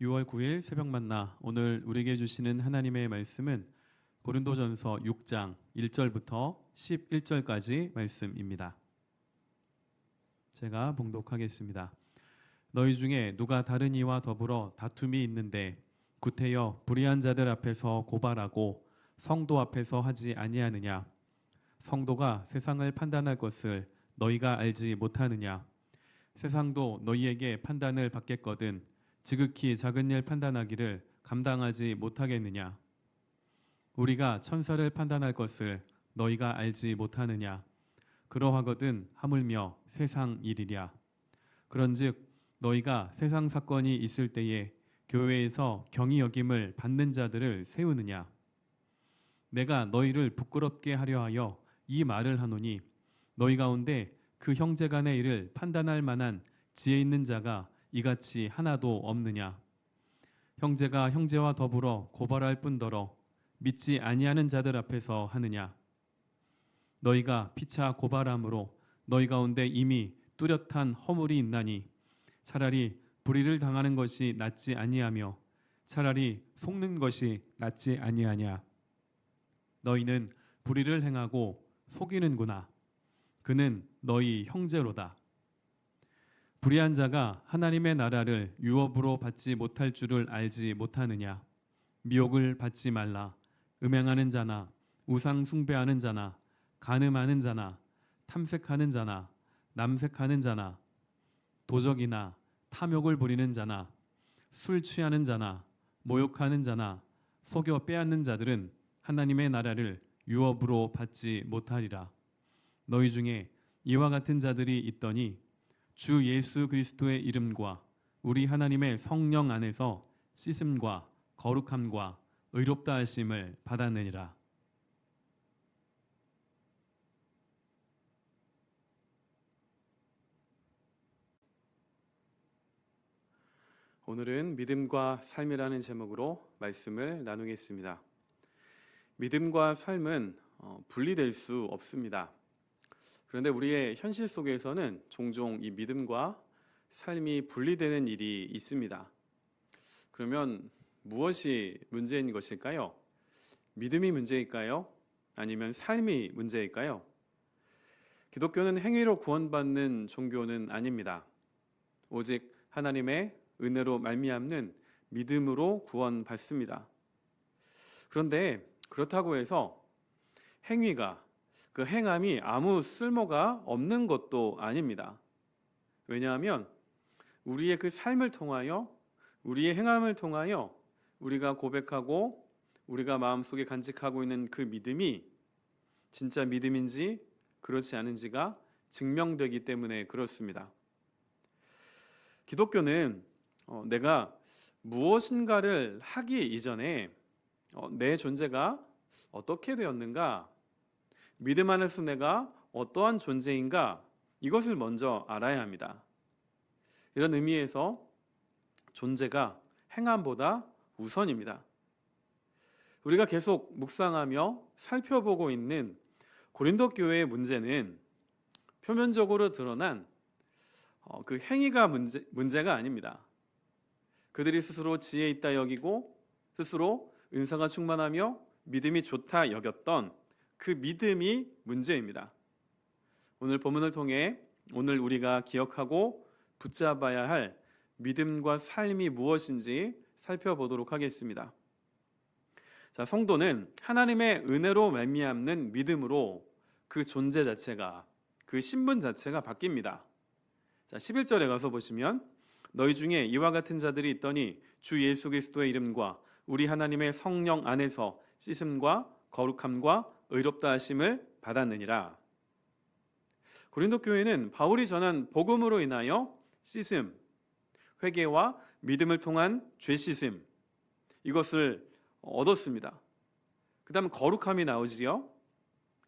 6월 9일 새벽 만나 오늘 우리에게 주시는 하나님의 말씀은 고린도전서 6장 1절부터 11절까지 말씀입니다. 제가 봉독하겠습니다. 너희 중에 누가 다른 이와 더불어 다툼이 있는데 구태여 불의한 자들 앞에서 고발하고 성도 앞에서 하지 아니하느냐? 성도가 세상을 판단할 것을 너희가 알지 못하느냐? 세상도 너희에게 판단을 받겠거든 지극히 작은 일 판단하기를 감당하지 못하겠느냐? 우리가 천사를 판단할 것을 너희가 알지 못하느냐? 그러하거든 하물며 세상 일이랴. 그런즉 너희가 세상 사건이 있을 때에 교회에서 경히 여김을 받는 자들을 세우느냐? 내가 너희를 부끄럽게 하려 하여 이 말을 하노니 너희 가운데 그 형제 간의 일을 판단할 만한 지혜 있는 자가 이같이 하나도 없느냐? 형제가 형제와 더불어 고발할 뿐더러 믿지 아니하는 자들 앞에서 하느냐? 너희가 피차 고발함으로 너희 가운데 이미 뚜렷한 허물이 있나니 차라리 불의를 당하는 것이 낫지 아니하며 차라리 속는 것이 낫지 아니하냐? 너희는 불의를 행하고 속이는구나. 그는 너희 형제로다. 불의한 자가 하나님의 나라를 유업으로 받지 못할 줄을 알지 못하느냐? 미혹을 받지 말라. 음행하는 자나 우상 숭배하는 자나 간음하는 자나 탐색하는 자나 남색하는 자나 도적이나 탐욕을 부리는 자나 술 취하는 자나 모욕하는 자나 속여 빼앗는 자들은 하나님의 나라를 유업으로 받지 못하리라. 너희 중에 이와 같은 자들이 있더니 주 예수 그리스도의 이름과 우리 하나님의 성령 안에서 씻음과 거룩함과 의롭다 하심을 받았느니라. 오늘은 믿음과 삶이라는 제목으로 말씀을 나누겠습니다. 믿음과 삶은 분리될 수 없습니다. 그런데 우리의 현실 속에서는 종종 이 믿음과 삶이 분리되는 일이 있습니다. 그러면 무엇이 문제인 것일까요? 믿음이 문제일까요? 아니면 삶이 문제일까요? 기독교는 행위로 구원받는 종교는 아닙니다. 오직 하나님의 은혜로 말미암는 믿음으로 구원받습니다. 그런데 그렇다고 해서 행위가 그 행함이 아무 쓸모가 없는 것도 아닙니다. 왜냐하면 우리의 그 삶을 통하여 우리의 행함을 통하여 우리가 고백하고 우리가 마음속에 간직하고 있는 그 믿음이 진짜 믿음인지 그렇지 않은지가 증명되기 때문에 그렇습니다. 기독교는 내가 무엇인가를 하기 이전에 내 존재가 어떻게 되었는가, 믿음 안에서 내가 어떠한 존재인가, 이것을 먼저 알아야 합니다. 이런 의미에서 존재가 행함보다 우선입니다. 우리가 계속 묵상하며 살펴보고 있는 고린도 교회의 문제는 표면적으로 드러난 그 행위가 문제가 아닙니다. 그들이 스스로 지혜 있다 여기고 스스로 은사가 충만하며 믿음이 좋다 여겼던 그 믿음이 문제입니다. 오늘 본문을 통해 오늘 우리가 기억하고 붙잡아야 할 믿음과 삶이 무엇인지 살펴보도록 하겠습니다. 자, 성도는 하나님의 은혜로 말미암는 믿음으로 그 존재 자체가, 그 신분 자체가 바뀝니다. 자, 11절에 가서 보시면 너희 중에 이와 같은 자들이 있더니 주 예수 그리스도의 이름과 우리 하나님의 성령 안에서 씻음과 거룩함과 의롭다 하심을 받았느니라. 고린도 교회는 바울이 전한 복음으로 인하여 씻음, 회개와 믿음을 통한 죄 씻음, 이것을 얻었습니다. 그 다음 거룩함이 나오지요.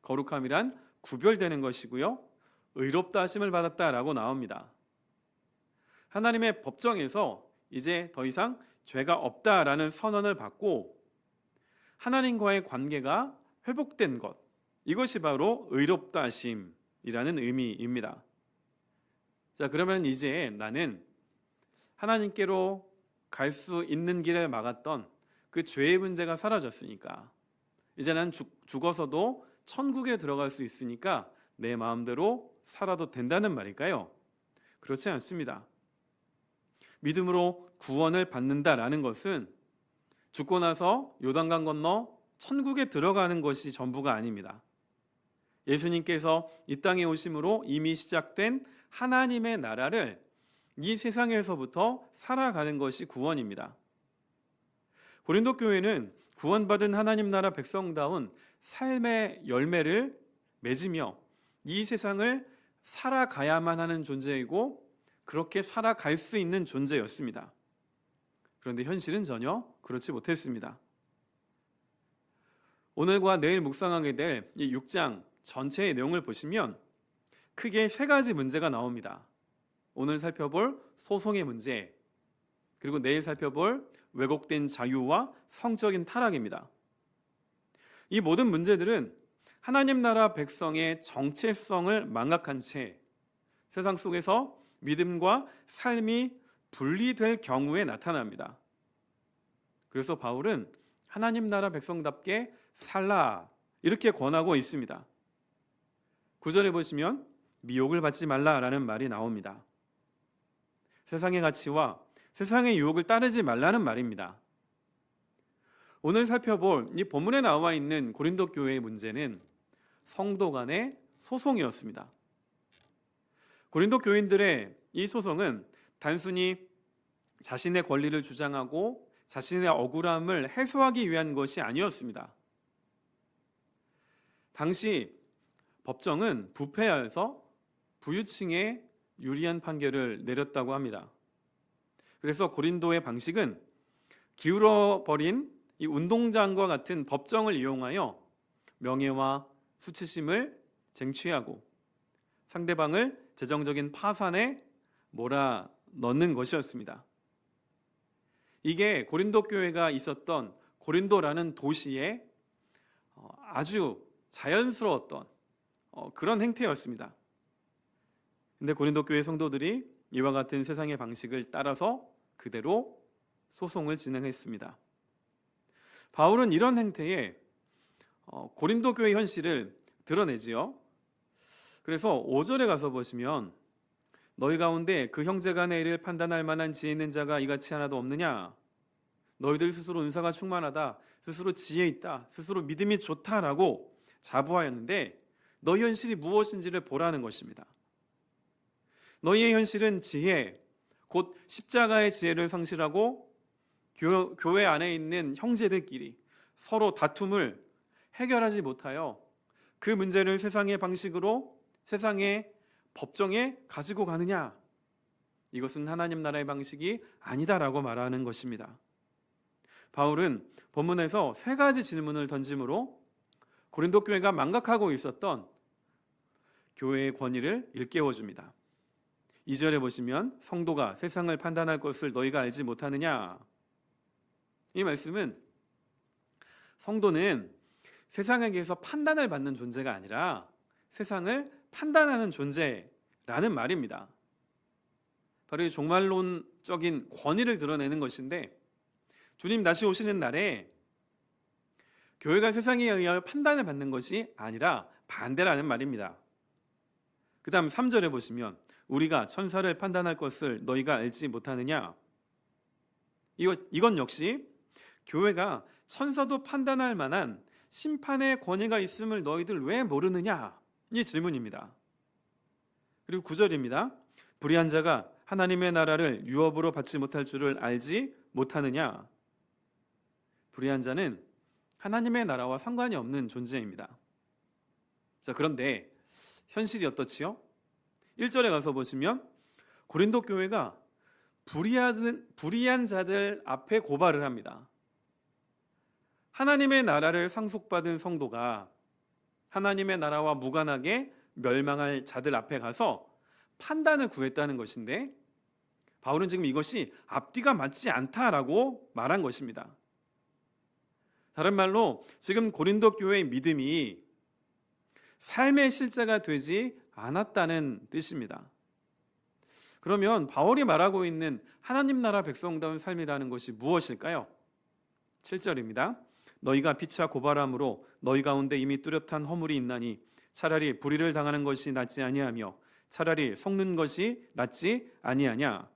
거룩함이란 구별되는 것이고요. 의롭다 하심을 받았다라고 나옵니다. 하나님의 법정에서 이제 더 이상 죄가 없다라는 선언을 받고 하나님과의 관계가 회복된 것, 이것이 바로 의롭다 하심이라는 의미입니다. 자, 그러면 이제 나는 하나님께로 갈 수 있는 길을 막았던 그 죄의 문제가 사라졌으니까 이제 난 죽어서도 천국에 들어갈 수 있으니까 내 마음대로 살아도 된다는 말일까요? 그렇지 않습니다. 믿음으로 구원을 받는다라는 것은 죽고 나서 요단강 건너 천국에 들어가는 것이 전부가 아닙니다. 예수님께서 이 땅에 오심으로 이미 시작된 하나님의 나라를 이 세상에서부터 살아가는 것이 구원입니다. 고린도 교회는 구원받은 하나님 나라 백성다운 삶의 열매를 맺으며 이 세상을 살아가야만 하는 존재이고 그렇게 살아갈 수 있는 존재였습니다. 그런데 현실은 전혀 그렇지 못했습니다. 오늘과 내일 묵상하게 될 이 6장 전체의 내용을 보시면 크게 세 가지 문제가 나옵니다. 오늘 살펴볼 소송의 문제, 그리고 내일 살펴볼 왜곡된 자유와 성적인 타락입니다. 이 모든 문제들은 하나님 나라 백성의 정체성을 망각한 채 세상 속에서 믿음과 삶이 분리될 경우에 나타납니다. 그래서 바울은 하나님 나라 백성답게 살라 이렇게 권하고 있습니다. 9절에 보시면 미혹을 받지 말라라는 말이 나옵니다. 세상의 가치와 세상의 유혹을 따르지 말라는 말입니다. 오늘 살펴볼 이 본문에 나와 있는 고린도 교회의 문제는 성도 간의 소송이었습니다. 고린도 교인들의 이 소송은 단순히 자신의 권리를 주장하고 자신의 억울함을 해소하기 위한 것이 아니었습니다. 당시 법정은 부패하여서 부유층에 유리한 판결을 내렸다고 합니다. 그래서 고린도의 방식은 기울어버린 이 운동장과 같은 법정을 이용하여 명예와 수치심을 쟁취하고 상대방을 재정적인 파산에 몰아넣는 것이었습니다. 이게 고린도 교회가 있었던 고린도라는 도시에 아주 자연스러웠던 그런 행태였습니다. 근데 고린도 교회 성도들이 이와 같은 세상의 방식을 따라서 그대로 소송을 진행했습니다. 바울은 이런 행태에 고린도 교회 현실을 드러내지요. 그래서 5절에 가서 보시면 너희 가운데 그 형제 간의 일을 판단할 만한 지혜 있는 자가 이같이 하나도 없느냐? 너희들 스스로 은사가 충만하다, 스스로 지혜 있다, 스스로 믿음이 좋다라고 자부하였는데 너희 현실이 무엇인지를 보라는 것입니다. 너희의 현실은 지혜, 곧 십자가의 지혜를 상실하고 교회 안에 있는 형제들끼리 서로 다툼을 해결하지 못하여 그 문제를 세상의 방식으로 세상의 법정에 가지고 가느냐? 이것은 하나님 나라의 방식이 아니다라고 말하는 것입니다. 바울은 본문에서 세 가지 질문을 던짐으로 고린도 교회가 망각하고 있었던 교회의 권위를 일깨워줍니다. 2절에 보시면 성도가 세상을 판단할 것을 너희가 알지 못하느냐? 이 말씀은 성도는 세상에게서 판단을 받는 존재가 아니라 세상을 판단하는 존재라는 말입니다. 바로 이 종말론적인 권위를 드러내는 것인데 주님 다시 오시는 날에 교회가 세상에 의하여 판단을 받는 것이 아니라 반대라는 말입니다. 그 다음 3절에 보시면 우리가 천사를 판단할 것을 너희가 알지 못하느냐? 이건 역시 교회가 천사도 판단할 만한 심판의 권위가 있음을 너희들 왜 모르느냐? 이 질문입니다. 그리고 9절입니다. 불의한 자가 하나님의 나라를 유업으로 받지 못할 줄을 알지 못하느냐? 불의한 자는 하나님의 나라와 상관이 없는 존재입니다. 자, 그런데 현실이 어떻지요? 1절에 가서 보시면 고린도 교회가 불의한 자들 앞에 고발을 합니다. 하나님의 나라를 상속받은 성도가 하나님의 나라와 무관하게 멸망할 자들 앞에 가서 판단을 구했다는 것인데 바울은 지금 이것이 앞뒤가 맞지 않다라고 말한 것입니다. 다른 말로 지금 고린도 교회의 믿음이 삶의 실제가 되지 않았다는 뜻입니다. 그러면 바울이 말하고 있는 하나님 나라 백성다운 삶이라는 것이 무엇일까요? 7절입니다. 너희가 피차 고발함으로 너희 가운데 이미 뚜렷한 허물이 있나니 차라리 불의를 당하는 것이 낫지 아니하며 차라리 속는 것이 낫지 아니하냐.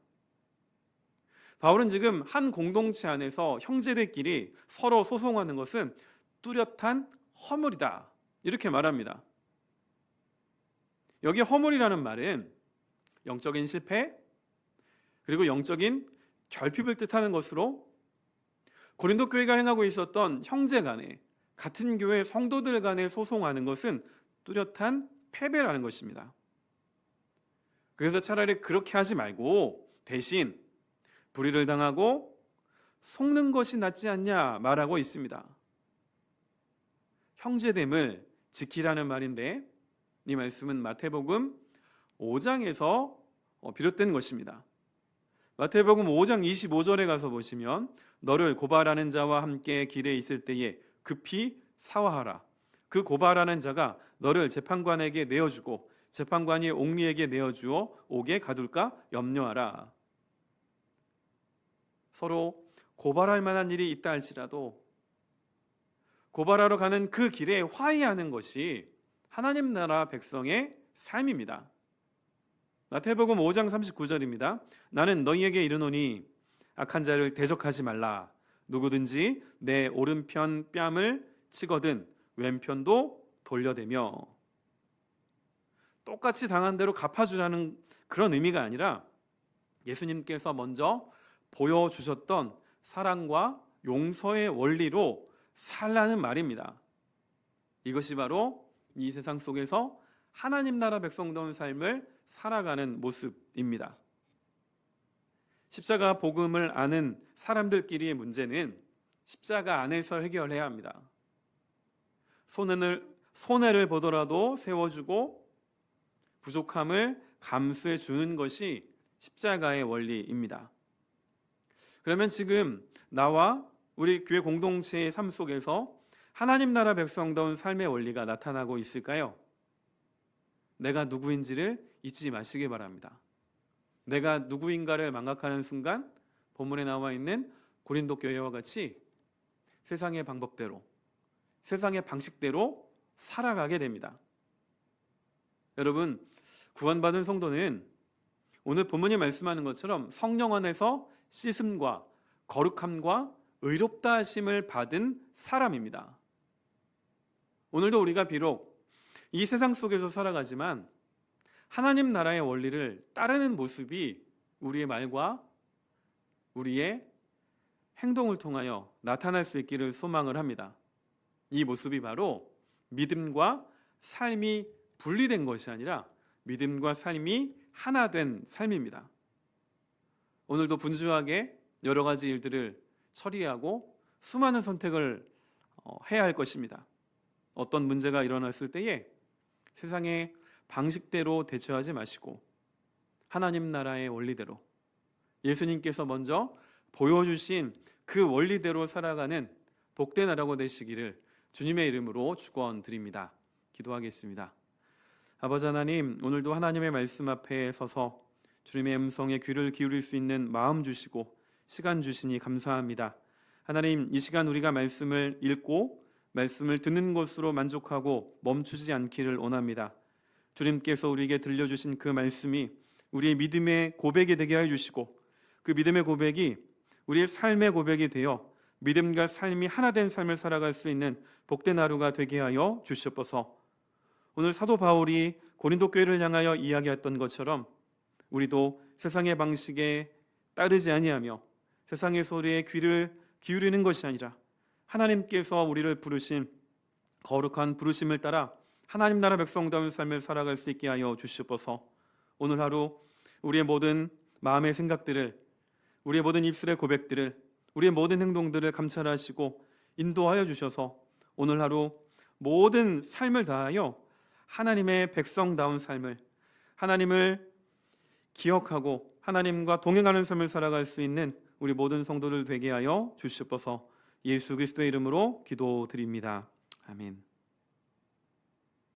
바울은 지금 한 공동체 안에서 형제들끼리 서로 소송하는 것은 뚜렷한 허물이다, 이렇게 말합니다. 여기 허물이라는 말은 영적인 실패 그리고 영적인 결핍을 뜻하는 것으로 고린도 교회가 행하고 있었던 형제 간에, 같은 교회 성도들 간에 소송하는 것은 뚜렷한 패배라는 것입니다. 그래서 차라리 그렇게 하지 말고 대신 불의를 당하고 속는 것이 낫지 않냐 말하고 있습니다. 형제됨을 지키라는 말인데 이 말씀은 마태복음 5장에서 비롯된 것입니다. 마태복음 5장 25절에 가서 보시면 너를 고발하는 자와 함께 길에 있을 때에 급히 사화하라. 그 고발하는 자가 너를 재판관에게 내어주고 재판관이 옥리에게 내어주어 옥에 가둘까 염려하라. 서로 고발할 만한 일이 있다 할지라도 고발하러 가는 그 길에 화해하는 것이 하나님 나라 백성의 삶입니다. 마태복음 5장 39절입니다. 나는 너희에게 이르노니 악한 자를 대적하지 말라. 누구든지 내 오른편 뺨을 치거든 왼편도 돌려대며. 똑같이 당한 대로 갚아주라는 그런 의미가 아니라 예수님께서 먼저 보여주셨던 사랑과 용서의 원리로 살라는 말입니다. 이것이 바로 이 세상 속에서 하나님 나라 백성다운 삶을 살아가는 모습입니다. 십자가 복음을 아는 사람들끼리의 문제는 십자가 안에서 해결해야 합니다. 손해를 보더라도 세워주고 부족함을 감수해 주는 것이 십자가의 원리입니다. 그러면 지금 나와 우리 교회 공동체의 삶 속에서 하나님 나라 백성다운 삶의 원리가 나타나고 있을까요? 내가 누구인지를 잊지 마시기 바랍니다. 내가 누구인가를 망각하는 순간 본문에 나와 있는 고린도 교회와 같이 세상의 방법대로, 세상의 방식대로 살아가게 됩니다. 여러분, 구원받은 성도는 오늘 본문이 말씀하는 것처럼 성령 안에서 씻음과 거룩함과 의롭다 하심을 받은 사람입니다. 오늘도 우리가 비록 이 세상 속에서 살아가지만 하나님 나라의 원리를 따르는 모습이 우리의 말과 우리의 행동을 통하여 나타날 수 있기를 소망을 합니다. 이 모습이 바로 믿음과 삶이 분리된 것이 아니라 믿음과 삶이 하나 된 삶입니다. 오늘도 분주하게 여러 가지 일들을 처리하고 수많은 선택을 해야 할 것입니다. 어떤 문제가 일어났을 때에 세상의 방식대로 대처하지 마시고 하나님 나라의 원리대로 예수님께서 먼저 보여주신 그 원리대로 살아가는 복된 나라가 되시기를 주님의 이름으로 축원드립니다. 기도하겠습니다. 아버지 하나님, 오늘도 하나님의 말씀 앞에 서서 주님의 음성에 귀를 기울일 수 있는 마음 주시고 시간 주시니 감사합니다. 하나님, 이 시간 우리가 말씀을 읽고 말씀을 듣는 것으로 만족하고 멈추지 않기를 원합니다. 주님께서 우리에게 들려주신 그 말씀이 우리의 믿음의 고백이 되게 해주시고 그 믿음의 고백이 우리의 삶의 고백이 되어 믿음과 삶이 하나 된 삶을 살아갈 수 있는 복된 하루가 되게 하여 주시옵소서. 오늘 사도 바울이 고린도 교회를 향하여 이야기했던 것처럼 우리도 세상의 방식에 따르지 아니하며 세상의 소리에 귀를 기울이는 것이 아니라 하나님께서 우리를 부르신 거룩한 부르심을 따라 하나님 나라 백성다운 삶을 살아갈 수 있게 하여 주시옵소서. 오늘 하루 우리의 모든 마음의 생각들을, 우리의 모든 입술의 고백들을, 우리의 모든 행동들을 감찰하시고 인도하여 주셔서 오늘 하루 모든 삶을 다하여 하나님의 백성다운 삶을, 하나님을 기억하고 하나님과 동행하는 삶을 살아갈 수 있는 우리 모든 성도들 되게 하여 주시옵소서. 예수 그리스도의 이름으로 기도드립니다. 아멘.